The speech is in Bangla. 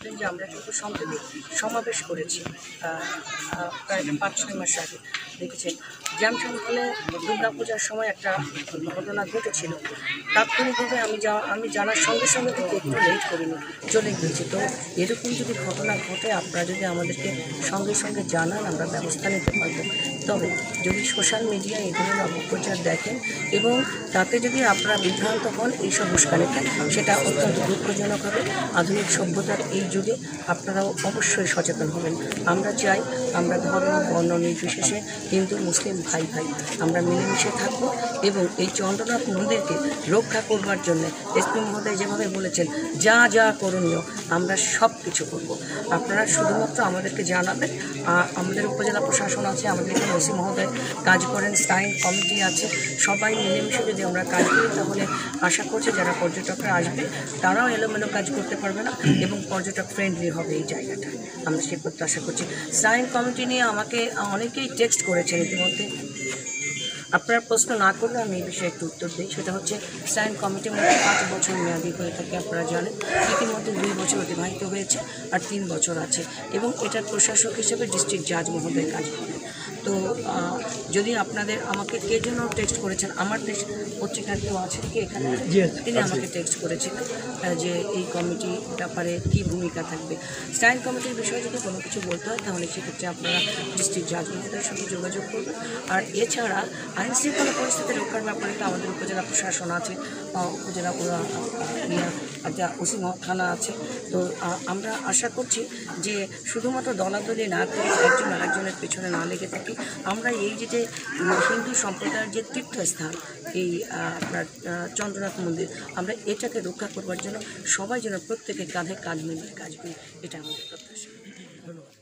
যে আমরা কিন্তু সম্প্রতি সমাবেশ করেছি প্রায় 5-6 মাস আগে। দেখেছেন জ্যামশঙ্কলে দুর্গাপূজার সময় একটা ঘটনা ঘটেছিল। তাৎক্ষণিকভাবে আমি জানার সঙ্গে সঙ্গে কিন্তু একটু লেট করিনি, চলে গিয়েছি। তো এরকম যদি ঘটনা ঘটে আপনারা যদি আমাদেরকে সঙ্গে সঙ্গে জানান, আমরা ব্যবস্থা নিতে পারবো। তবে যদি সোশ্যাল মিডিয়ায় এই ধরনের অপপ্রচার দেখেন এবং তাতে যদি আপনারা বিভ্রান্ত হন এইসব উস্কানিতে, সেটা অত্যন্ত দুঃখজনক হবে। আধুনিক সভ্যতার এই যুগে আপনারাও অবশ্যই সচেতন হবেন। আমরা চাই আমরা ধর্ম বর্ণ নির্বিশেষে হিন্দু মুসলিম ভাই ভাই আমরা মিলেমিশে থাকবো এবং এই চন্দ্রনাথ মন্দিরকে রক্ষা করবার জন্য এসপি মহোদয় যেভাবে বলেছেন যা যা করণীয় আমরা সব কিছু করবো। আপনারা শুধুমাত্র আমাদেরকে জানাবেন। আমাদের উপজেলা প্রশাসন আছে, আমাদের এখানে ওসি মহোদয় কাজ করেন, স্থায়ী কমিটি আছে, সবাই মিলেমিশে যদি আমরা কাজ করি তাহলে আশা করছি যারা পর্যটকরা আসবে তারাও এলোমেলো কাজ করতে পারবে না এবং পর্যটক ফ্রেন্ডলি হবে এই জায়গাটা। আমরা সে প্রত্যাশা করছি। স্থায়ী কমিটি নিয়ে আমাকে অনেকেই টেক্সট করেছেন ইতিমধ্যে। আপনারা প্রশ্ন না করলে আমি এই বিষয়ে একটু উত্তর দিই। সেটা হচ্ছে স্থায়ী কমিটির মধ্যে 5 বছর মেয়াদি হয়ে থাকে, আপনারা জানেন। ইতিমধ্যে 2 বছর অতিবাহিত হয়েছে আর 3 বছর আছে এবং এটার প্রশাসক হিসেবে ডিস্ট্রিক্ট জাজ মহোদয় কাজ করেন। তো যদি আপনাদের আমাকে কে জন্য টেক্সট করেছেন, আমার পত্রিকার কেউ আছে কি এখানে, তিনি আমাকে টেক্সট করেছিলেন যে এই কমিটি ব্যাপারে কী ভূমিকা থাকবে। স্থায়ী কমিটির বিষয়ে যদি কোনো কিছু বলতে হয় তাহলে সেক্ষেত্রে আপনারা ডিস্ট্রিক্ট জাজ মহোদয়ের সঙ্গে যোগাযোগ করবেন। আর এছাড়া আইনশৃঙ্খলা পরিস্থিতি রক্ষার ব্যাপারে তো আমাদের উপজেলা প্রশাসন আছে, উপজেলা ওসি থানা আছে। তো আমরা আশা করছি যে শুধুমাত্র দলাদলি না করে একজন আরেকজনের পেছনে না লেগে থাকি। আমরা এই যে হিন্দু সম্প্রদায়ের যে তীর্থস্থান এই আপনার চন্দ্রনাথ মন্দির, আমরা এটাকে রক্ষা করবার জন্য সবাই যেন প্রত্যেকে কাঁধে কাঁধ মিলিয়ে কাজ করি, এটা আমাদের প্রত্যাশা। ধন্যবাদ।